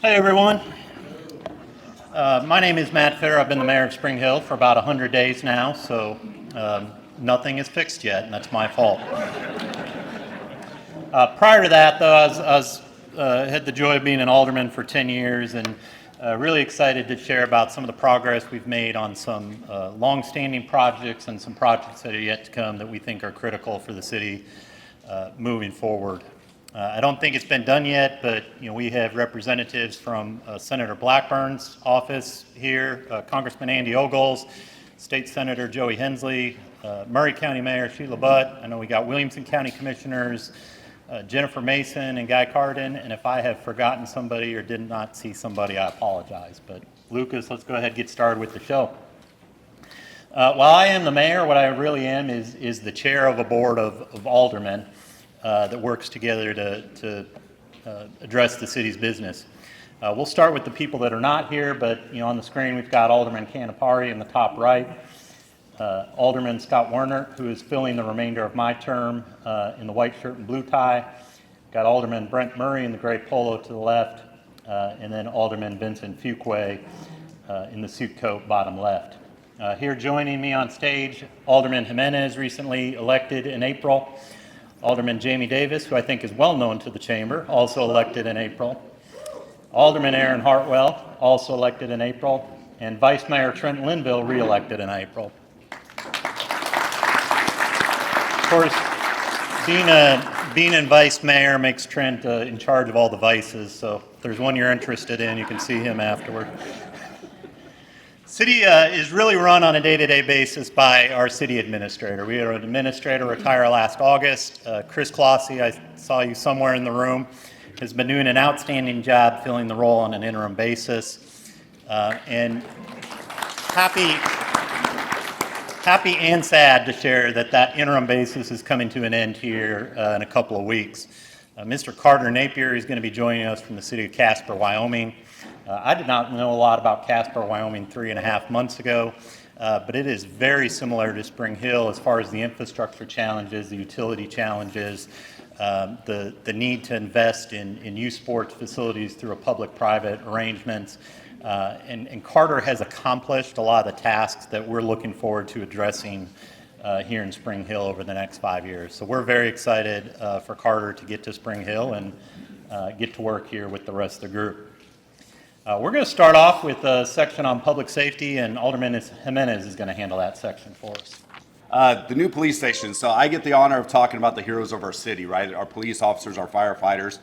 Hey everyone, my name is Matt Fair. I've been the mayor of Spring Hill for about 100 days now, so nothing is fixed yet, and that's my fault. Prior to that, though, I had the joy of being an alderman for 10 years and really excited to share about some of the progress we've made on some long-standing projects and some projects that are yet to come that we think are critical for the city moving forward. I don't think it's been done yet, but we have representatives from Senator Blackburn's office here, Congressman Andy Ogles, State Senator Joey Hensley, Murray County Mayor Sheila Butt. I know we got Williamson County Commissioners Jennifer Mason and Guy Carden, and if I have forgotten somebody or did not see somebody, I apologize. But Lucas, let's go ahead and get started with the show. While I am the mayor, what I really am is the chair of a board of aldermen that works together to address the city's business. We'll start with the people that are not here, but on the screen we've got Alderman Canapari in the top right, Alderman Scott Werner, who is filling the remainder of my term in the white shirt and blue tie. Got Alderman Brent Murray in the gray polo to the left, and then Alderman Vincent Fuquay in the suit coat bottom left. Here joining me on stage, Alderman Jimenez, recently elected in April. Alderman Jamie Davis, who I think is well known to the chamber, also elected in April. Alderman Aaron Hartwell, also elected in April. And Vice Mayor Trent Linville, re-elected in April. Of course, being in vice mayor makes Trent in charge of all the vices, so if there's one you're interested in, you can see him afterward. City is really run on a day-to-day basis by our city administrator. We had an administrator retire last August. Chris Clossy, I saw you somewhere in the room, has been doing an outstanding job filling the role on an interim basis. And happy and sad to share that interim basis is coming to an end here in a couple of weeks. Mr. Carter Napier is going to be joining us from the city of Casper, Wyoming. I did not know a lot about Casper, Wyoming 3.5 months ago, but it is very similar to Spring Hill as far as the infrastructure challenges, the utility challenges, the need to invest in youth sports facilities through a public-private arrangements. And Carter has accomplished a lot of the tasks that we're looking forward to addressing here in Spring Hill over the next 5 years. So we're very excited for Carter to get to Spring Hill and get to work here with the rest of the group. We're going to start off with a section on public safety, and Alderman Jimenez is going to handle that section for us. The new police station. So I get the honor of talking about the heroes of our city, right? Our police officers, our firefighters.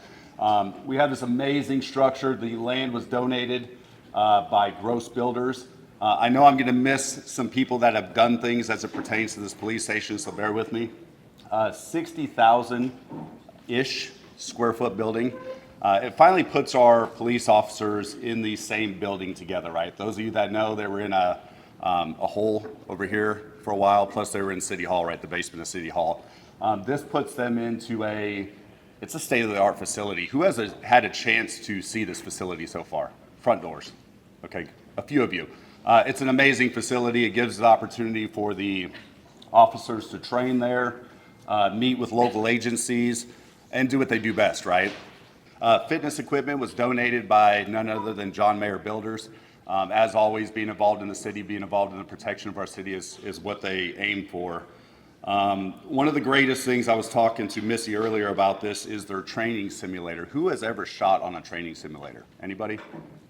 We have this amazing structure. The land was donated by Gross Builders. I know I'm going to miss some people that have done things as it pertains to this police station, so bear with me. 60,000-ish square foot building. It finally puts our police officers in the same building together, right? Those of you that know, they were in a hole over here for a while, plus they were in City Hall, right, the basement of City Hall. This puts them into it's a state-of-the-art facility. Who has had a chance to see this facility so far? Front doors. Okay, a few of you. It's an amazing facility. It gives the opportunity for the officers to train there, meet with local agencies, and do what they do best, right? Fitness equipment was donated by none other than John Mayer Builders. As always, being involved in the city, being involved in the protection of our city is what they aim for. One of the greatest things, I was talking to Missy earlier about this, is their training simulator. Who has ever shot on a training simulator? Anybody?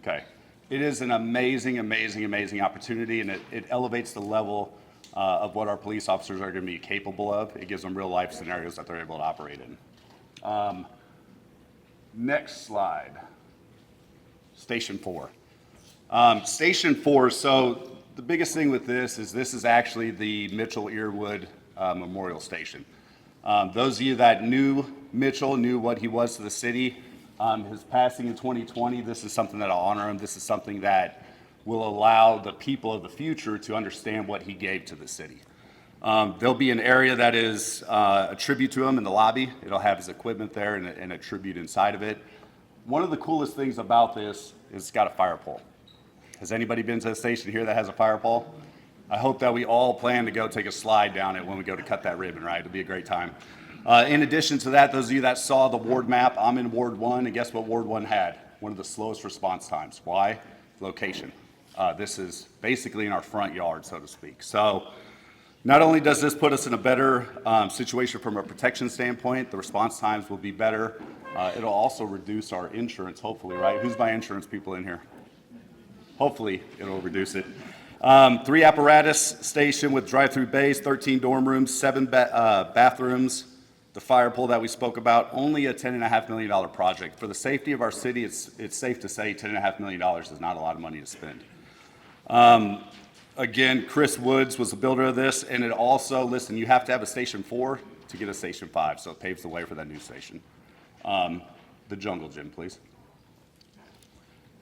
Okay. It is an amazing, amazing, amazing opportunity, and it elevates the level of what our police officers are going to be capable of. It gives them real life scenarios that they're able to operate in. Next slide. Station 4. Station 4, so the biggest thing with this is actually the Mitchell Earwood Memorial Station. Those of you that knew Mitchell, knew what he was to the city, his passing in 2020, this is something that'll honor him. This is something that will allow the people of the future to understand what he gave to the city. There'll be an area that is a tribute to him in the lobby. It'll have his equipment there and a tribute inside of it. One of the coolest things about this is it's got a fire pole. Has anybody been to a station here that has a fire pole? I hope that we all plan to go take a slide down it when we go to cut that ribbon, right? It'll be a great time. In addition to that, those of you that saw the ward map, I'm in Ward 1, and guess what Ward 1 had? one of the slowest response times. Why? Location. This is basically in our front yard, so to speak. So not only does this put us in a better situation from a protection standpoint, the response times will be better. It'll also reduce our insurance, hopefully, right? Who's my insurance people in here? Hopefully, it'll reduce it. 3 apparatus station with drive-through bays, 13 dorm rooms, 7 bathrooms, the fire pole that we spoke about, only a $10.5 million project. For the safety of our city, it's safe to say $10.5 million is not a lot of money to spend. Again, Chris Woods was the builder of this, and it also, listen, you have to have a Station 4 to get a Station 5, so it paves the way for that new station. The jungle gym, please.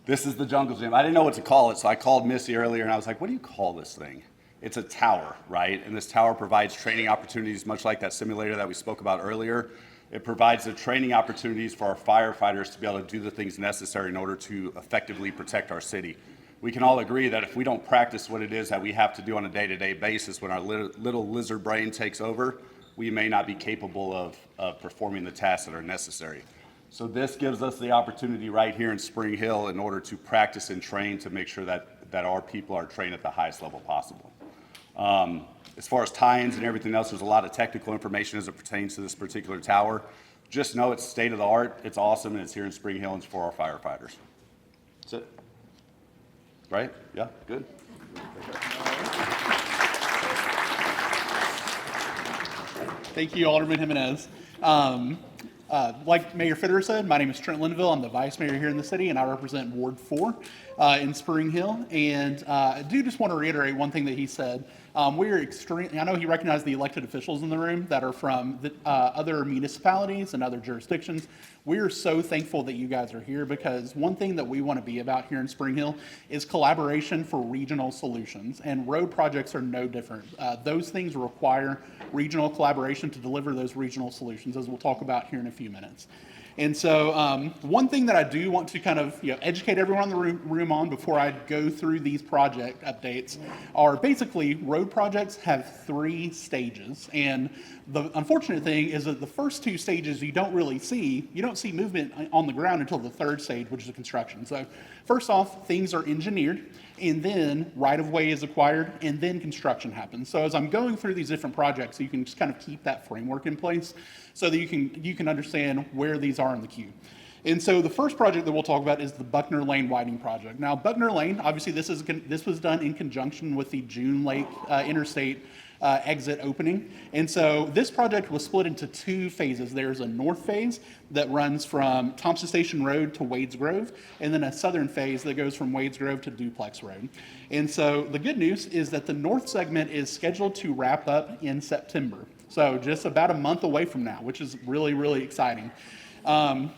This is the jungle gym. I didn't know what to call it, so I called Missy earlier, and I was like, what do you call this thing? It's a tower, right? And this tower provides training opportunities, much like that simulator that we spoke about earlier. It provides the training opportunities for our firefighters to be able to do the things necessary in order to effectively protect our city. We can all agree that if we don't practice what it is that we have to do on a day-to-day basis when our little lizard brain takes over, we may not be capable of performing the tasks that are necessary. So this gives us the opportunity right here in Spring Hill in order to practice and train to make sure that our people are trained at the highest level possible. As far as tie-ins and everything else, there's a lot of technical information as it pertains to this particular tower. Just know it's state-of-the-art, it's awesome, and it's here in Spring Hill and it's for our firefighters. That's it. Right? Yeah, good. Thank you, Alderman Jimenez. Like Mayor Fitter said, my name is Trent Lindenville. I'm the vice mayor here in the city, and I represent Ward 4 in Spring Hill. And I do just want to reiterate one thing that he said. We're extremely, I know he recognized the elected officials in the room that are from the, other municipalities and other jurisdictions. We're so thankful that you guys are here, because one thing that we want to be about here in Spring Hill is collaboration for regional solutions, and road projects are no different. Those things require regional collaboration to deliver those regional solutions, as we'll talk about here in a few minutes. And so one thing that I do want to kind of educate everyone in the room on before I go through these project updates are basically road projects have 3 stages. And the unfortunate thing is that the first 2 stages you don't really see. You don't see movement on the ground until the 3rd stage, which is the construction. So first off, things are engineered, and then right-of-way is acquired, and then construction happens. So as I'm going through these different projects, you can just kind of keep that framework in place so that you can understand where these are in the queue. And so the first project that we'll talk about is the Buckner Lane widening project. Now, Buckner Lane, obviously this was done in conjunction with the June Lake Interstate exit opening. And so this project was split into 2 phases. There's a north phase that runs from Thompson Station Road to Wades Grove, and then a southern phase that goes from Wades Grove to Duplex Road. And so the good news is that the north segment is scheduled to wrap up in September. So just about a month away from now, which is really, really exciting.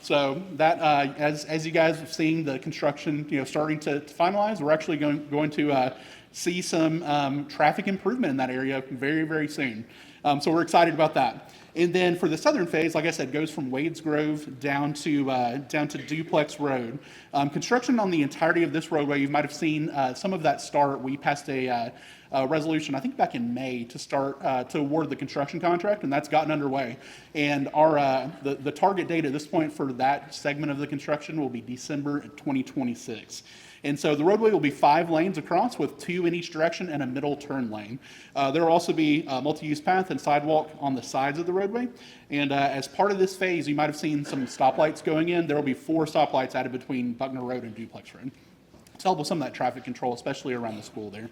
So that, as you guys have seen the construction, starting to finalize, we're actually going to see some traffic improvement in that area very, very soon. So we're excited about that. And then for the southern phase, like I said, goes from Wades Grove down to Duplex Road. Construction on the entirety of this roadway, you might have seen some of that start. We passed a resolution, I think back in May, to start to award the construction contract, and that's gotten underway. And our the target date at this point for that segment of the construction will be December 2026. And so the roadway will be 5 lanes across with 2 in each direction and a middle turn lane. There will also be a multi-use path and sidewalk on the sides of the roadway. And as part of this phase, you might have seen some stoplights going in. There will be 4 stoplights added between Buckner Road and Duplex Road to help with some of that traffic control, especially around the school there.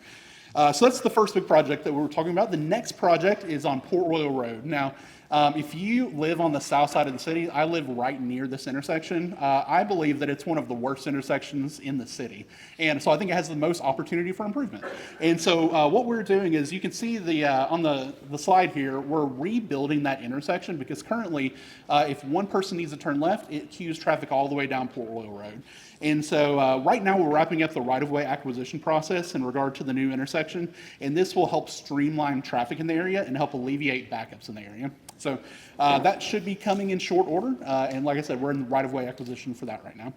So that's the first big project that we're talking about. The next project is on Port Royal Road. Now, if you live on the south side of the city, I live right near this intersection. I believe that it's one of the worst intersections in the city. And so I think it has the most opportunity for improvement. And so what we're doing is, you can see on the slide here, we're rebuilding that intersection, because currently if one person needs to turn left, it queues traffic all the way down Port Royal Road. And so right now we're wrapping up the right-of-way acquisition process in regard to the new intersection, and this will help streamline traffic in the area and help alleviate backups in the area. So that should be coming in short order, and like I said, we're in the right-of-way acquisition for that right now.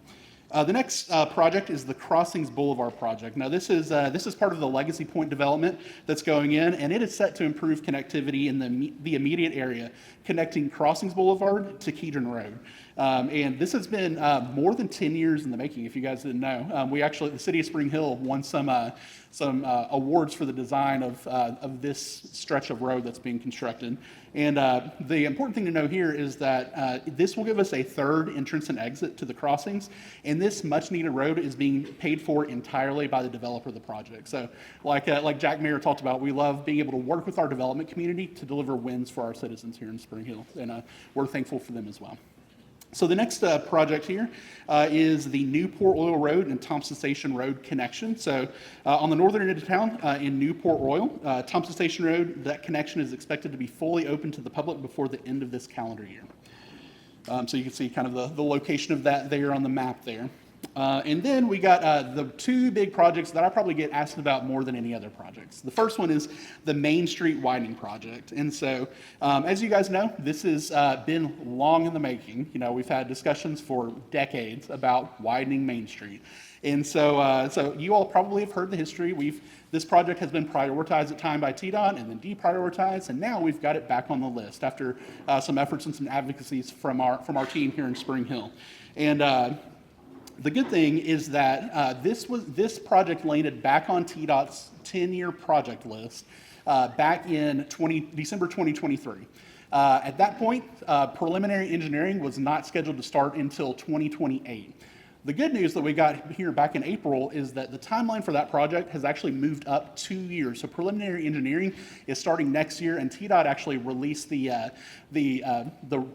The next project is the Crossings Boulevard project. Now this is part of the Legacy Point development that's going in, and it is set to improve connectivity in the immediate area, connecting Crossings Boulevard to Kedron Road. And this has been more than 10 years in the making, if you guys didn't know. The city of Spring Hill won some awards for the design of this stretch of road that's being constructed. And the important thing to know here is that this will give us a third entrance and exit to the crossings. And this much needed road is being paid for entirely by the developer of the project. So like Jack Mayer talked about, we love being able to work with our development community to deliver wins for our citizens here in Spring Hill. And we're thankful for them as well. So the next project here is the Newport Oil Road and Thompson Station Road connection. So on the northern end of town in Newport Oil, Thompson Station Road, that connection is expected to be fully open to the public before the end of this calendar year. So you can see kind of the location of that there on the map there. And then we got the two big projects that I probably get asked about more than any other projects. The first one is the Main Street widening project. And so, as you guys know, this has been long in the making. You know, we've had discussions for decades about widening Main Street. And so you all probably have heard the history. This project has been prioritized at time by TDOT and then deprioritized, and now we've got it back on the list after some efforts and some advocacies from our team here in Spring Hill. And the good thing is that this project landed back on TDOT's 10-year project list back in December 2023. At that point, preliminary engineering was not scheduled to start until 2028. The good news that we got here back in April is that the timeline for that project has actually moved up 2 years. So preliminary engineering is starting next year, and TDOT actually released the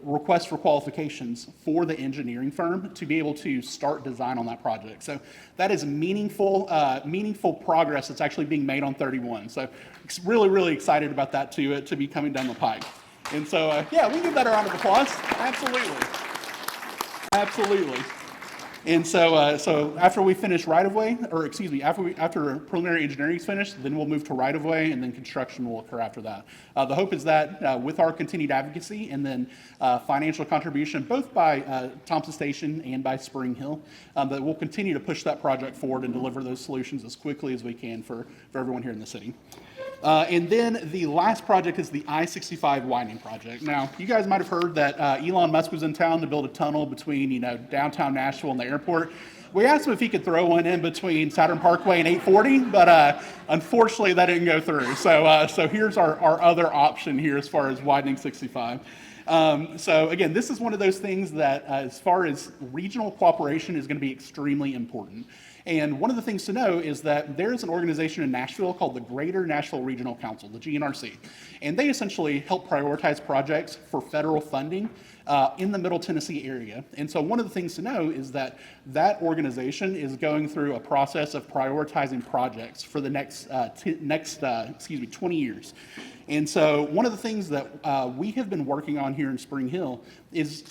request for qualifications for the engineering firm to be able to start design on that project. So that is meaningful progress that's actually being made on 31. So really, really excited about that to be coming down the pike. And so, yeah, we can give that a round of applause. Absolutely. Absolutely. And so after we finish right-of-way, after preliminary engineering is finished, then we'll move to right-of-way, and then construction will occur after that. The hope is that with our continued advocacy and then financial contribution, both by Thompson Station and by Spring Hill, that we'll continue to push that project forward and deliver those solutions as quickly as we can for everyone here in the city. And then the last project is the I-65 widening project. Now, you guys might have heard that Elon Musk was in town to build a tunnel between, downtown Nashville and the airport. We asked him if he could throw one in between Saturn Parkway and 840, but unfortunately that didn't go through. So here's our other option here as far as widening 65. So again, this is one of those things that as far as regional cooperation is going to be extremely important. And one of the things to know is that there is an organization in Nashville called the Greater Nashville Regional Council, the GNRC. And they essentially help prioritize projects for federal funding in the Middle Tennessee area. And so one of the things to know is that organization is going through a process of prioritizing projects for the next 20 years. And so one of the things that we have been working on here in Spring Hill is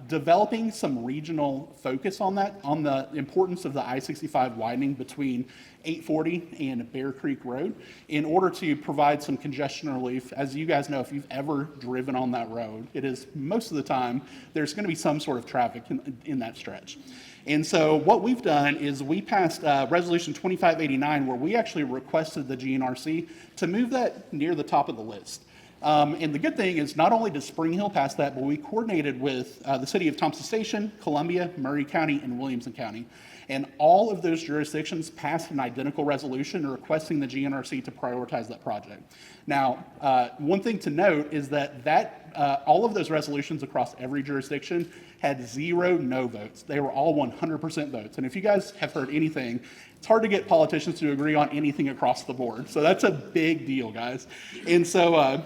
developing some regional focus on the importance of the I-65 widening between 840 and Bear Creek Road in order to provide some congestion relief. As you guys know, if you've ever driven on that road, it is most of the time there's going to be some sort of traffic in that stretch. And so what we've done is we passed Resolution 2589, where we actually requested the GNRC to move that near the top of the list. And the good thing is not only did Spring Hill pass that, but we coordinated with the city of Thompson Station, Columbia, Murray County, and Williamson County. And all of those jurisdictions passed an identical resolution requesting the GNRC to prioritize that project. Now, one thing to note is that all of those resolutions across every jurisdiction had 0 no votes. They were all 100% votes. And if you guys have heard anything, it's hard to get politicians to agree on anything across the board. So that's a big deal, guys. And so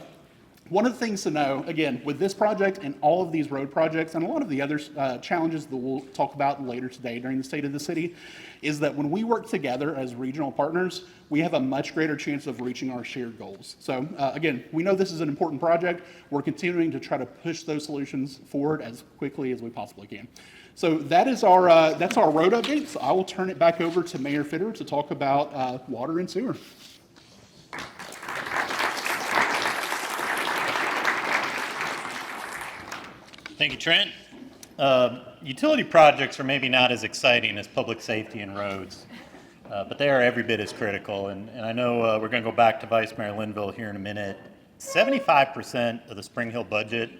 one of the things to know, again, with this project and all of these road projects and a lot of the other challenges that we'll talk about later today during the State of the City, is that when we work together as regional partners, we have a much greater chance of reaching our shared goals. So again, we know this is an important project. We're continuing to try to push those solutions forward as quickly as we possibly can. So that's our road updates. I will turn it back over to Mayor Fitter to talk about water and sewer. Thank you, Trent. Utility projects are maybe not as exciting as public safety and roads, but they are every bit as critical. And I know we're going to go back to Vice Mayor Linville here in a minute. 75% of the Spring Hill budget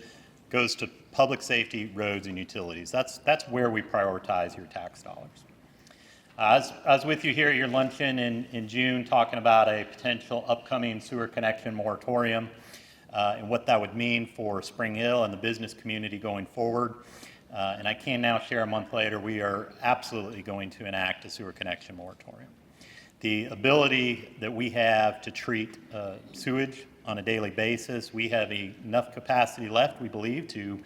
goes to public safety, roads, and utilities. That's where we prioritize your tax dollars. I was with you here at your luncheon in June talking about a potential upcoming sewer connection moratorium and what that would mean for Spring Hill and the business community going forward. And I can now share a month later, we are absolutely going to enact a sewer connection moratorium. The ability that we have to treat sewage on a daily basis, we have enough capacity left, we believe, to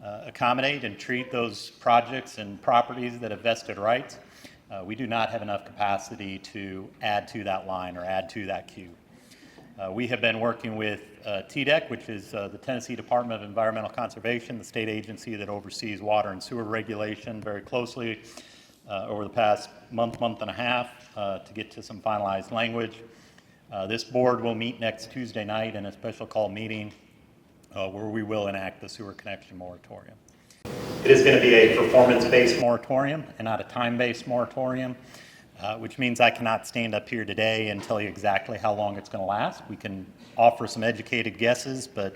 accommodate and treat those projects and properties that have vested rights. We do not have enough capacity to add to that line or add to that queue. We have been working with TDEC, which is the Tennessee Department of Environmental Conservation, the state agency that oversees water and sewer regulation, very closely over the past month and a half to get to some finalized language. This board will meet next Tuesday night in a special call meeting where we will enact the sewer connection moratorium. It is going to be a performance-based moratorium and not a time-based moratorium, which means I cannot stand up here today and tell you exactly how long it's going to last. We can offer some educated guesses, but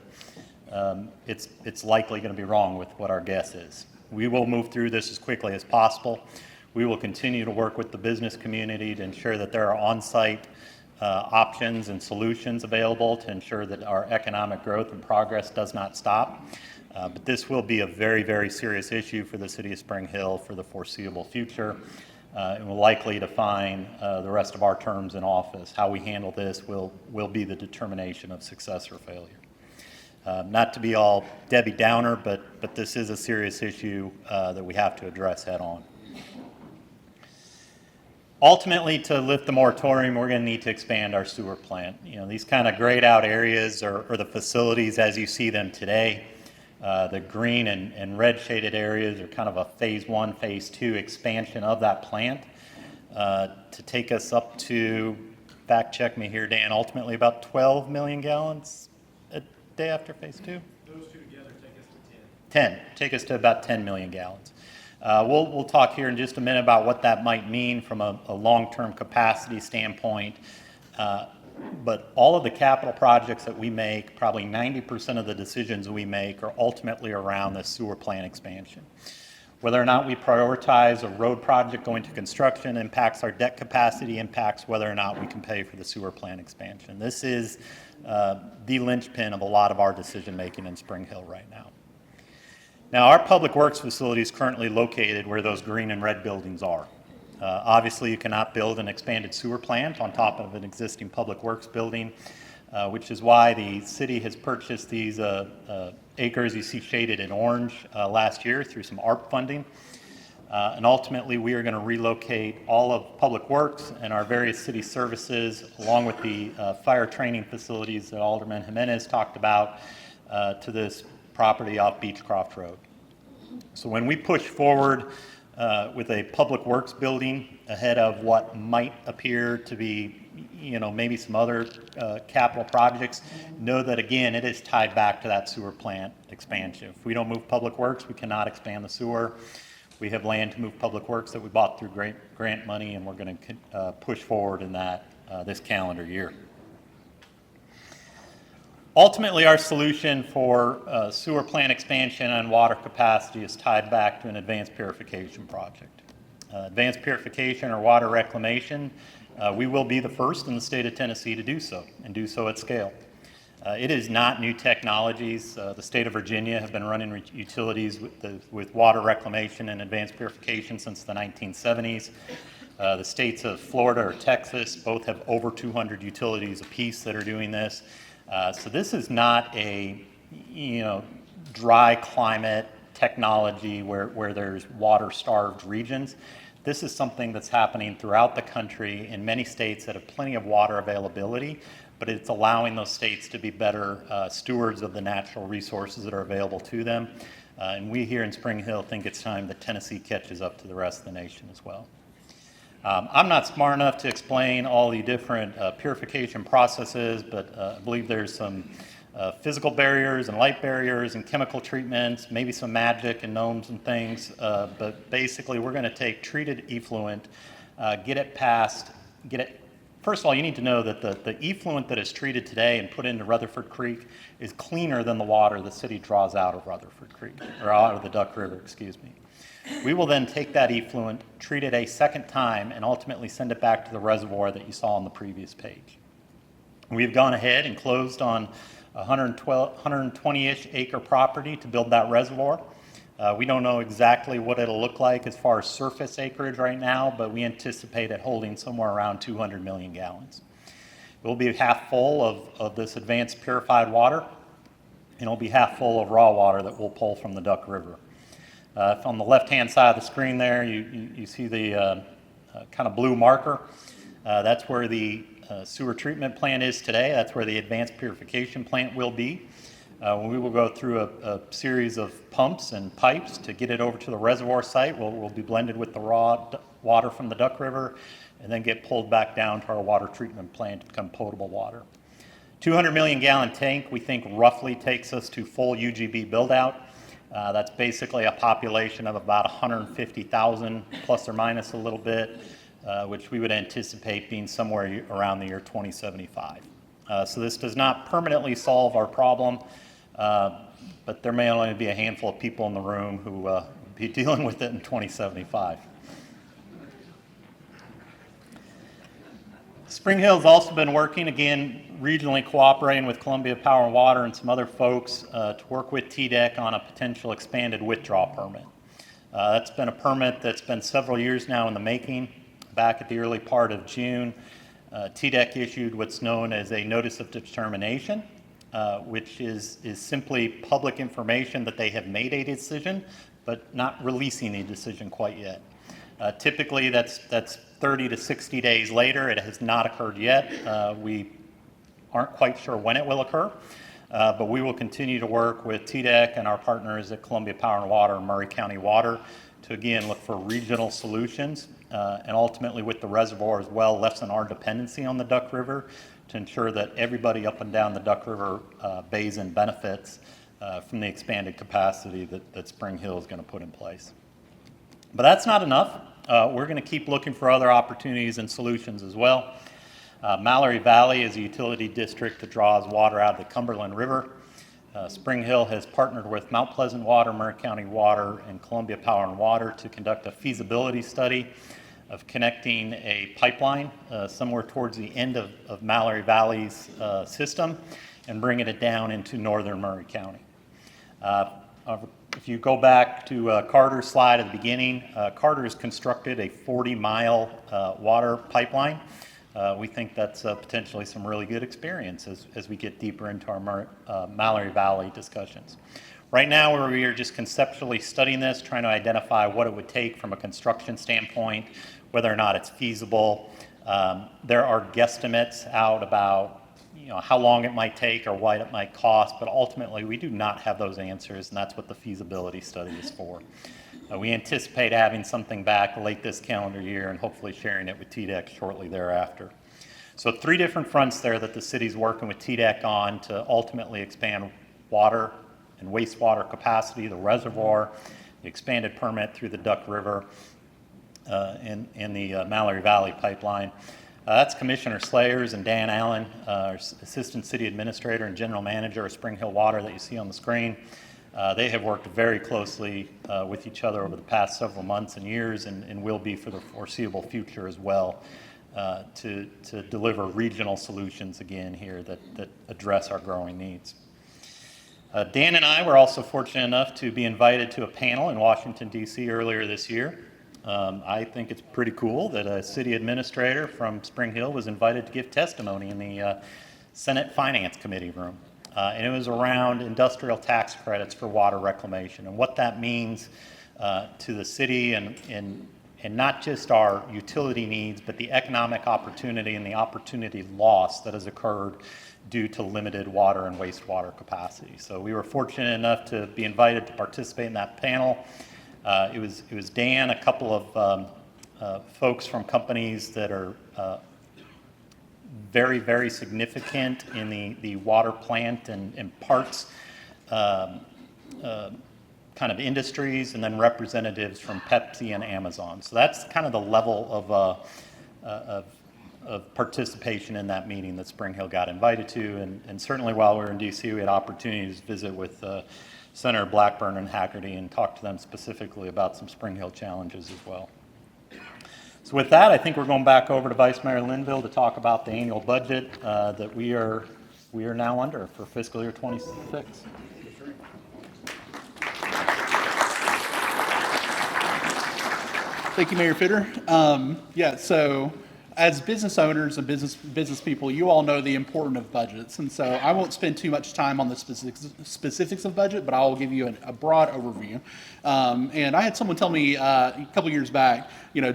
it's likely going to be wrong with what our guess is. We will move through this as quickly as possible. We will continue to work with the business community to ensure that there are on-site options and solutions available to ensure that our economic growth and progress does not stop. But this will be a very, very serious issue for the city of Spring Hill for the foreseeable future. And we're likely to find the rest of our terms in office. How we handle this will be the determination of success or failure. Not to be all Debbie Downer, but this is a serious issue that we have to address head on. Ultimately, to lift the moratorium, we're going to need to expand our sewer plant. You know, these kind of grayed out areas or the facilities as you see them today. The green and red shaded areas are kind of a phase 1, phase 2 expansion of that plant to take us up to, fact check me here, Dan, ultimately about 12 million gallons a day after phase 2? Those two together take us to 10. 10, take us to about 10 million gallons. We'll talk here in just a minute about what that might mean from a long-term capacity standpoint. But all of the capital projects that we make, probably 90% of the decisions we make are ultimately around the sewer plant expansion. Whether or not we prioritize a road project going to construction impacts our debt capacity, impacts whether or not we can pay for the sewer plant expansion. This is the linchpin of a lot of our decision making in Spring Hill right now. Now, our public works facility is currently located where those green and red buildings are. Obviously, you cannot build an expanded sewer plant on top of an existing public works building, which is why the city has purchased these acres you see shaded in orange last year through some ARP funding. And ultimately, we are going to relocate all of public works and our various city services, along with the fire training facilities that Alderman Jimenez talked about, to this property off Beechcroft Road. So when we push forward with a public works building ahead of what might appear to be, you know, maybe some other capital projects, know that again, it is tied back to that sewer plant expansion. If we don't move public works, we cannot expand the sewer. We have land to move public works that we bought through grant money, and we're going to push forward in that this calendar year. Ultimately, our solution for sewer plant expansion and water capacity is tied back to an advanced purification project. Advanced purification or water reclamation, we will be the first in the state of Tennessee to do so, and do so at scale. It is not new technologies. The state of Virginia have been running utilities with water reclamation and advanced purification since the 1970s. The states of Florida or Texas both have over 200 utilities apiece that are doing this. So this is not a, you know, dry climate technology where there's water-starved regions. This is something that's happening throughout the country in many states that have plenty of water availability, but it's allowing those states to be better stewards of the natural resources that are available to them. And we here in Spring Hill think it's time that Tennessee catches up to the rest of the nation as well. I'm not smart enough to explain all the different purification processes, but I believe there's some physical barriers and light barriers and chemical treatments, maybe some magic and gnomes and things. But basically, we're going to take treated effluent, get it First of all, you need to know that the effluent that is treated today and put into Rutherford Creek is cleaner than the water the city draws out of Rutherford Creek, or out of the Duck River, excuse me. We will then take that effluent, treat it a second time, and ultimately send it back to the reservoir that you saw on the previous page. We've gone ahead and closed on 120-ish acre property to build that reservoir. We don't know exactly what it'll look like as far as surface acreage right now, but we anticipate it holding somewhere around 200 million gallons. It will be half full of this advanced purified water, and it'll be half full of raw water that we'll pull from the Duck River. On the left-hand side of the screen there, you see the kind of blue marker. That's where the sewer treatment plant is today. That's where the advanced purification plant will be. We will go through a series of pumps and pipes to get it over to the reservoir site. We'll be blended with the raw water from the Duck River and then get pulled back down to our water treatment plant to become potable water. 200 million gallon tank, we think roughly takes us to full UGB build out. That's basically a population of about 150,000 plus or minus a little bit, which we would anticipate being somewhere around the year 2075. So this does not permanently solve our problem, but there may only be a handful of people in the room who will be dealing with it in 2075. Spring Hill's also been working, again, regionally cooperating with Columbia Power and Water and some other folks to work with TDEC on a potential expanded withdrawal permit. That's been a permit that's been several years now in the making. Back at the early part of June, TDEC issued what's known as a notice of determination, which is simply public information that they have made a decision, but not releasing a decision quite yet. Typically, that's 30 to 60 days later. It has not occurred yet. We aren't quite sure when it will occur, but we will continue to work with TDEC and our partners at Columbia Power and Water and Murray County Water to, again, look for regional solutions and ultimately with the reservoir as well, lessen our dependency on the Duck River to ensure that everybody up and down the Duck River basin benefits from the expanded capacity that Spring Hill is going to put in place. But that's not enough. We're going to keep looking for other opportunities and solutions as well. Mallory Valley is a utility district that draws water out of the Cumberland River. Spring Hill has partnered with Mount Pleasant Water, Murray County Water, and Columbia Power and Water to conduct a feasibility study of connecting a pipeline somewhere towards the end of Mallory Valley's system and bringing it down into northern Murray County. If you go back to Carter's slide at the beginning, Carter has constructed a 40-mile water pipeline. We think that's potentially some really good experience as we get deeper into our Mallory Valley discussions. Right now, we are just conceptually studying this, trying to identify what it would take from a construction standpoint, whether or not it's feasible. There are guesstimates out about how long it might take or what it might cost, but ultimately we do not have those answers, and that's what the feasibility study is for. We anticipate having something back late this calendar year and hopefully sharing it with TDEC shortly thereafter. So 3 different fronts there that the city's working with TDEC on to ultimately expand water and wastewater capacity, the reservoir, the expanded permit through the Duck River, and the Mallory Valley pipeline. That's Commissioner Slayers and Dan Allen, our Assistant City Administrator and General Manager of Spring Hill Water that you see on the screen. They have worked very closely with each other over the past several months and years and will be for the foreseeable future as well to deliver regional solutions again here that address our growing needs. Dan and I were also fortunate enough to be invited to a panel in Washington, D.C. earlier this year. I think it's pretty cool that a city administrator from Spring Hill was invited to give testimony in the Senate Finance Committee room. And it was around industrial tax credits for water reclamation and what that means to the city and not just our utility needs, but the economic opportunity and the opportunity loss that has occurred due to limited water and wastewater capacity. So we were fortunate enough to be invited to participate in that panel. It was Dan, a couple of folks from companies that are very, very significant in the water plant and parts kind of industries, and then representatives from Pepsi and Amazon. So that's kind of the level of of participation in that meeting that Spring Hill got invited to. And certainly while we were in DC, we had opportunities to visit with Senator Blackburn and Haggerty and talk to them specifically about some Spring Hill challenges as well. So with that, I think we're going back over to Vice Mayor Linville to talk about the annual budget that we are now under for fiscal year 26. Thank you, Mayor Fitter. So as business owners and business people, you all know the importance of budgets. And so I won't spend too much time on the specifics of budget, but I'll give you a broad overview. And I had someone tell me a couple years back,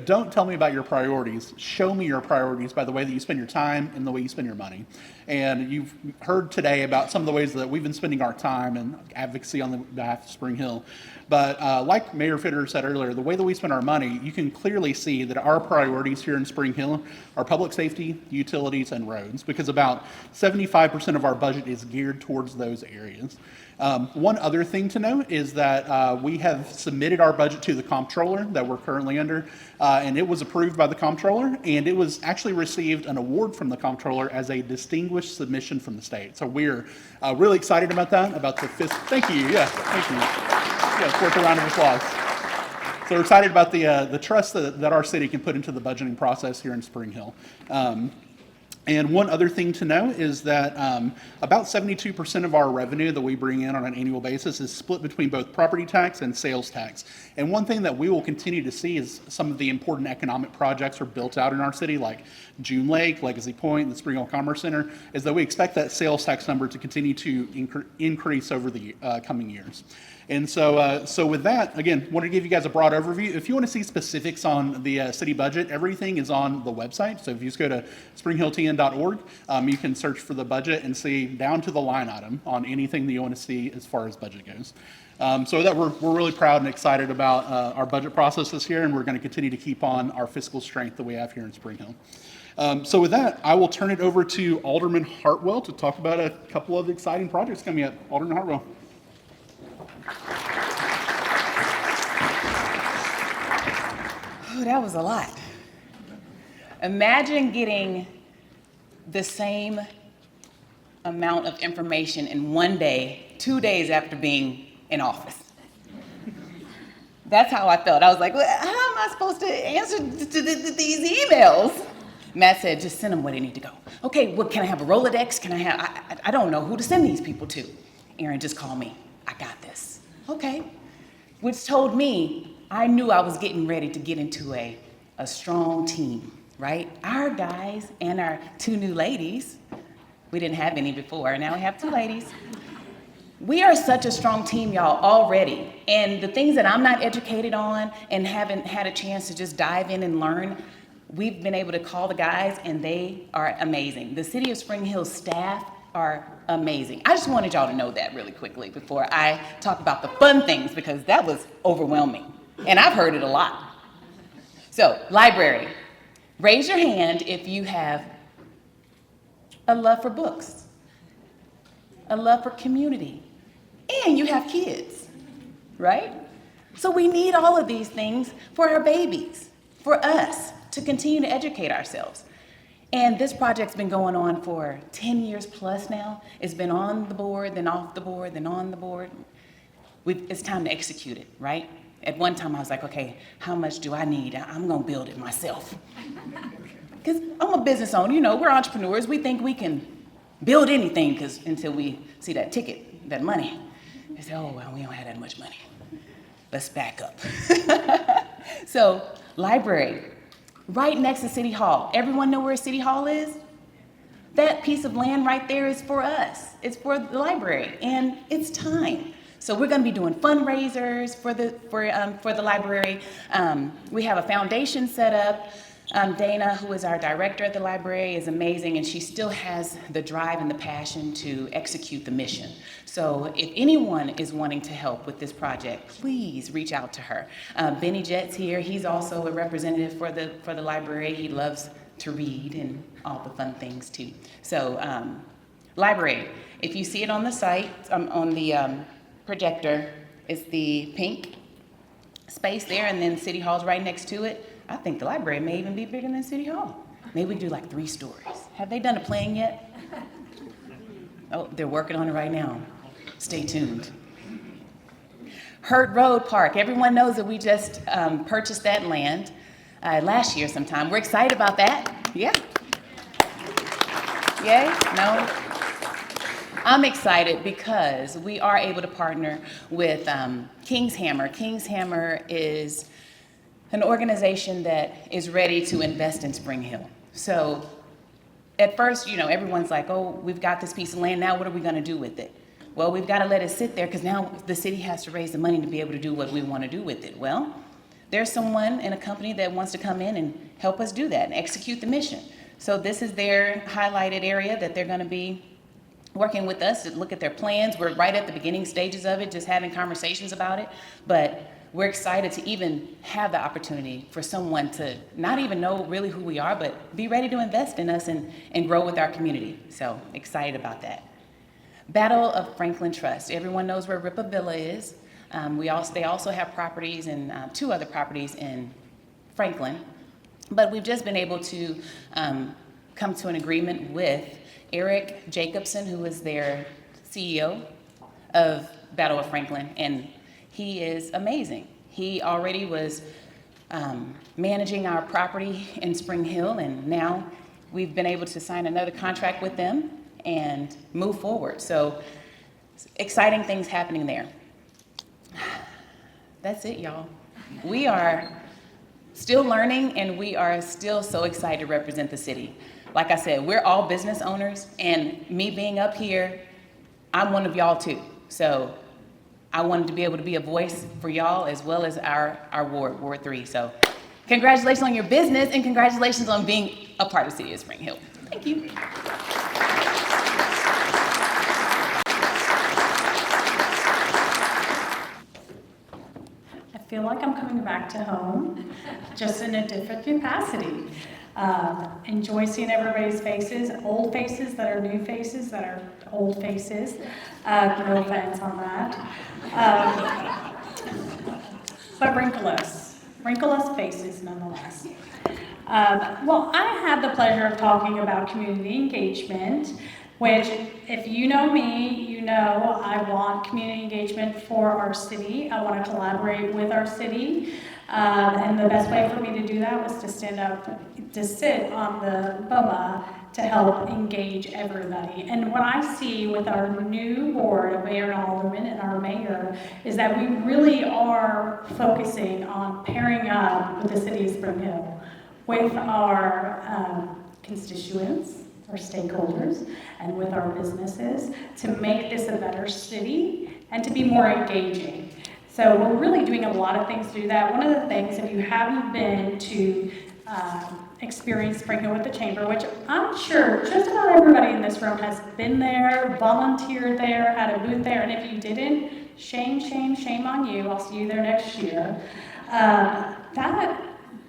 don't tell me about your priorities. Show me your priorities by the way that you spend your time and the way you spend your money. And you've heard today about some of the ways that we've been spending our time and advocacy on the behalf of Spring Hill. But like Mayor Fitter said earlier, the way that we spend our money, you can clearly see that our priorities here in Spring Hill are public safety, utilities, and roads, because about 75% of our budget is geared towards those areas. One other thing to note is that we have submitted our budget to the comptroller that we're currently under, and it was approved by the comptroller, and it was actually received an award from the comptroller as a distinguished submission from the state. So we're really excited about that, about the fifth. Thank you. Yeah, thank you. Yeah, it's worth a round of applause. So we're excited about the trust that our city can put into the budgeting process here in Spring Hill. And one other thing to know is that about 72% of our revenue that we bring in on an annual basis is split between both property tax and sales tax. And one thing that we will continue to see is some of the important economic projects are built out in our city, like June Lake, Legacy Point, the Spring Hill Commerce Center, is that we expect that sales tax number to continue to increase over the coming years. And so with that, again, wanted to give you guys a broad overview. If you want to see specifics on the city budget, everything is on the website. So if you just go to springhilltn.org, you can search for the budget and see down to the line item on anything that you want to see as far as budget goes. So that we're really proud and excited about our budget process this year, and we're going to continue to keep on our fiscal strength that we have here in Spring Hill. So with that, I will turn it over to Alderman Hartwell to talk about a couple of exciting projects coming up. Alderman Hartwell. Oh, that was a lot. Imagine getting the same amount of information in one day, 2 days after being in office. That's how I felt. I was like, well, how am I supposed to answer to these emails? Matt said, just send them where they need to go. Okay, well, can I have a Rolodex? Can I have, I don't know who to send these people to. Aaron, just call me. I got this. Okay. Which told me I knew I was getting ready to get into a strong team, right? Our guys and our two new ladies, we didn't have any before, now we have two ladies. We are such a strong team, y'all, already. And the things that I'm not educated on and haven't had a chance to just dive in and learn, we've been able to call the guys and they are amazing. The City of Spring Hill staff are amazing. I just wanted y'all to know that really quickly before I talk about the fun things, because that was overwhelming. And I've heard it a lot. So, library. Raise your hand if you have a love for books, a love for community, and you have kids, right? So we need all of these things for our babies, for us to continue to educate ourselves. And this project's been going on for 10 years plus now. It's been on the board, then off the board, then on the board. It's time to execute it, right? At one time I was like, okay, how much do I need? I'm gonna build it myself. Because I'm a business owner, we're entrepreneurs. We think we can build anything until we see that ticket, that money. They say, oh, well, we don't have that much money. Let's back up. So, library. Right next to City Hall. Everyone know where City Hall is? That piece of land right there is for us. It's for the library, and it's time. So we're going to be doing fundraisers for the library. We have a foundation set up. Dana, who is our director at the library, is amazing, and she still has the drive and the passion to execute the mission. So if anyone is wanting to help with this project, please reach out to her. Benny Jett's here. He's also a representative for the library. He loves to read and all the fun things too. So library, if you see it on the site, on the projector, it's the pink space there, and then City Hall's right next to it. I think the library may even be bigger than City Hall. Maybe we do like 3 stories. Have they done a plan yet? Oh, they're working on it right now. Stay tuned. Hurt Road Park. Everyone knows that we just purchased that land last year sometime. We're excited about that. Yeah. Yay? No? I'm excited because we are able to partner with King's Hammer. King's Hammer is an organization that is ready to invest in Spring Hill. So at first, everyone's like, oh, we've got this piece of land, now what are we gonna do with it? Well, we've gotta let it sit there because now the city has to raise the money to be able to do what we wanna do with it. Well, there's someone in a company that wants to come in and help us do that and execute the mission. So this is their highlighted area that they're gonna be working with us to look at their plans. We're right at the beginning stages of it, just having conversations about it. But we're excited to even have the opportunity for someone to not even know really who we are, but be ready to invest in us and grow with our community. So excited about that. Battle of Franklin Trust. Everyone knows where Ripa Villa is. They also have properties and 2 other properties in Franklin. But we've just been able to come to an agreement with Eric Jacobson, who is their CEO of Battle of Franklin, and he is amazing. He already was managing our property in Spring Hill, and now we've been able to sign another contract with them and move forward. So exciting things happening there. That's it, y'all. We are still learning, and we are still so excited to represent the city. Like I said, we're all business owners, and me being up here, I'm one of y'all too. So I wanted to be able to be a voice for y'all as well as our Ward 3. So congratulations on your business, and congratulations on being a part of the city of Spring Hill. Thank you. I feel like I'm coming back to home, just in a different capacity. Enjoy seeing everybody's faces, old faces that are new faces that are old faces. No offense on that. But wrinkleless faces nonetheless. Well, I had the pleasure of talking about community engagement, which, if you know me, you know I want community engagement for our city. I want to collaborate with our city. And the best way for me to do that was to stand up, to sit on the BOMA to help engage everybody. And what I see with our new board of mayor and aldermen and our mayor is that we really are focusing on pairing up with the city of Spring Hill, with our constituents, our stakeholders, and with our businesses to make this a better city and to be more engaging. So we're really doing a lot of things to do that. One of the things, if you haven't been to experience Spring Hill with the Chamber, which I'm sure just about everybody in this room has been there, volunteered there, had a booth there, and if you didn't, shame, shame, shame on you. I'll see you there next year. That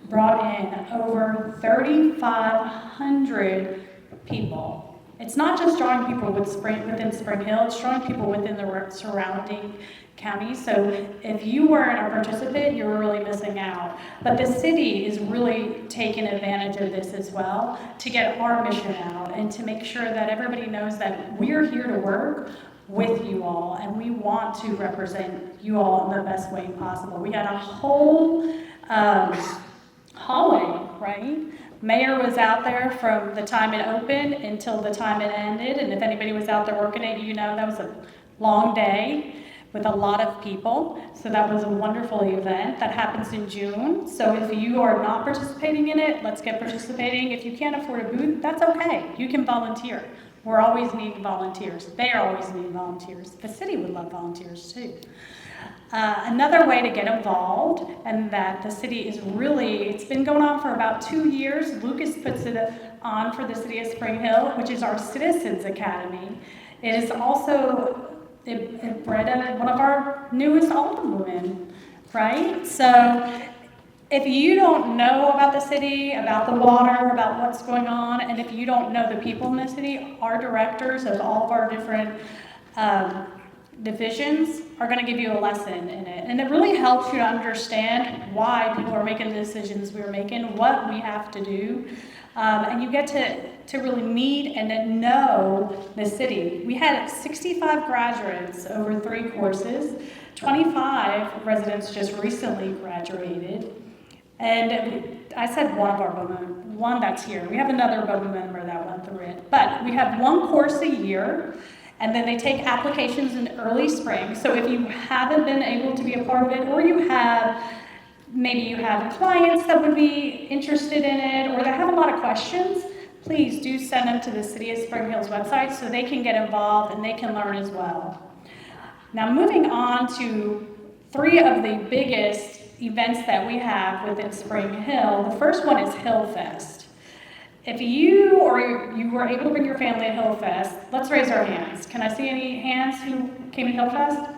brought in over 3,500 people. It's not just drawing people within Spring Hill, it's drawing people within the surrounding counties. So if you weren't a participant, you were really missing out. But the city is really taking advantage of this as well to get our mission out and to make sure that everybody knows that we're here to work with you all, and we want to represent you all in the best way possible. We had a whole hallway, right? Mayor was out there from the time it opened until the time it ended, and if anybody was out there working it, you know that was a long day with a lot of people. So that was a wonderful event that happens in June. So if you are not participating in it, let's get participating. If you can't afford a booth, that's okay. You can volunteer. We're always needing volunteers. They are always needing volunteers. The city would love volunteers too. Another way to get involved, and that the city is really, it's been going on for about 2 years. Lucas puts it on for the city of Spring Hill, which is our Citizens Academy. It is also, it bred one of our newest aldermen, right? So if you don't know about the city, about the water, about what's going on, and if you don't know the people in the city, our directors of all of our different divisions are going to give you a lesson in it. And it really helps you to understand why people are making the decisions we're making, what we have to do. And you get to really meet and then know the city. We had 65 graduates over 3 courses. 25 residents just recently graduated. And I said one of our one that's here. We have another BOMA member that went through it. But we have 1 course a year. And then they take applications in early spring. So if you haven't been able to be a part of it, or maybe you have clients that would be interested in it, or they have a lot of questions, please do send them to the City of Spring Hill's website so they can get involved and they can learn as well. Now moving on to 3 of the biggest events that we have within Spring Hill. The first one is Hill Fest. If you were able to bring your family to Hill Fest, let's raise our hands. Can I see any hands who came to Hill Fest?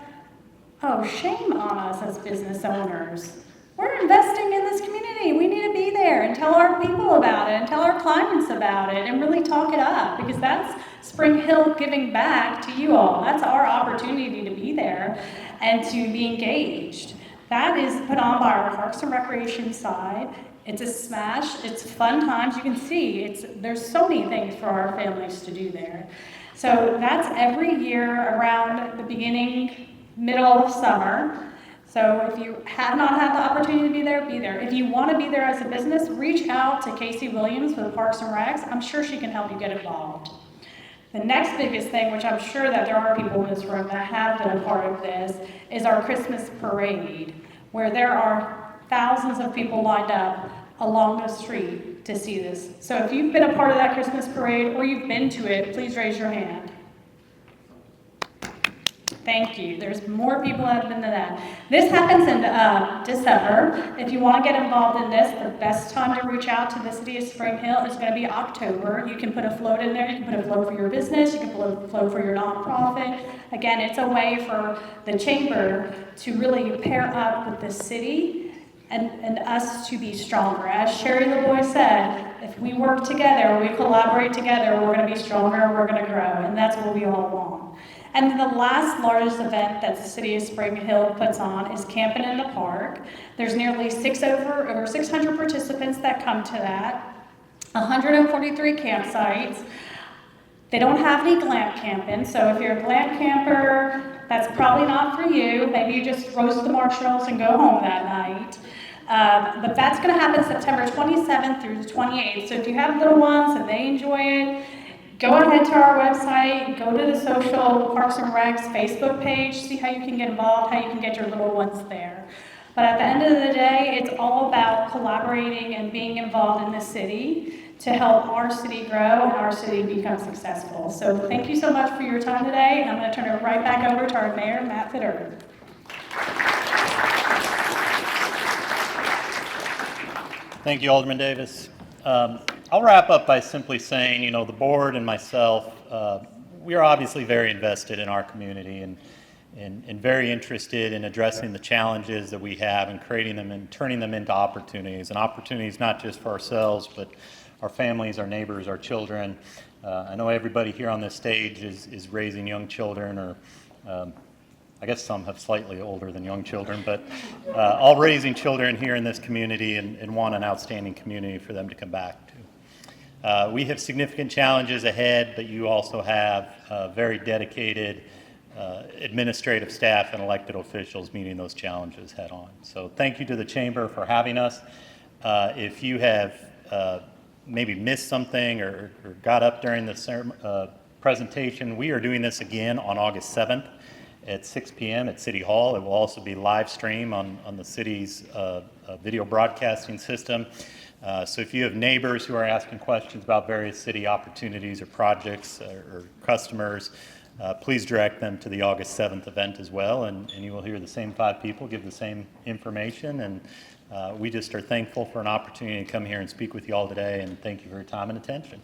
Oh, shame on us as business owners. We're investing in this community. We need to be there and tell our people about it and tell our clients about it and really talk it up, because that's Spring Hill giving back to you all. That's our opportunity to be there and to be engaged. That is put on by our Parks and Recreation side. It's a smash, it's fun times. You can see there's so many things for our families to do there. So that's every year around the middle of summer. So if you have not had the opportunity to be there, be there. If you want to be there as a business, reach out to Casey Williams with Parks and Recs. I'm sure she can help you get involved. The next biggest thing, which I'm sure that there are people in this room that have been a part of this, is our Christmas parade, where there are thousands of people lined up along the street to see this. So if you've been a part of that Christmas parade or you've been to it, please raise your hand. Thank you. There's more people that have been to that. This happens in December. If you want to get involved in this, the best time to reach out to the City of Spring Hill is going to be October. You can put a float in there. You can put a float for your business. You can put a float for your nonprofit. Again, it's a way for the chamber to really pair up with the city and us to be stronger. As Sherry LeBoy said, if we work together, we collaborate together, we're going to be stronger, we're going to grow, and that's what we all want. And then the last largest event that the City of Spring Hill puts on is Camping in the Park. There's nearly over 600 participants that come to that, 143 campsites. They don't have any glamp camping, so if you're a glamp camper, that's probably not for you. Maybe you just roast the marshmallows and go home that night. But that's going to happen September 27th through the 28th. So if you have little ones and they enjoy it, go ahead to our website, go to the social Parks and Recs Facebook page, see how you can get involved, how you can get your little ones there. But at the end of the day, it's all about collaborating and being involved in the city to help our city grow and our city become successful. So thank you so much for your time today, and I'm going to turn it right back over to our mayor, Matt Fitter. Thank you, Alderman Davis. I'll wrap up by simply saying, the board and myself, we are obviously very invested in our community and very interested in addressing the challenges that we have and creating them and turning them into opportunities. And opportunities not just for ourselves, but our families, our neighbors, our children. I know everybody here on this stage is raising young children, or I guess some have slightly older than young children, but all raising children here in this community and want an outstanding community for them to come back to. We have significant challenges ahead, but you also have very dedicated administrative staff and elected officials meeting those challenges head on. So thank you to the Chamber for having us. If you have maybe missed something or got up during the presentation, we are doing this again on August 7th at 6 p.m. at City Hall. It will also be live stream on the city's video broadcasting system. So if you have neighbors who are asking questions about various city opportunities or projects or customers, please direct them to the August 7th event as well, and you will hear the same 5 people give the same information. And we just are thankful for an opportunity to come here and speak with you all today, and thank you for your time and attention.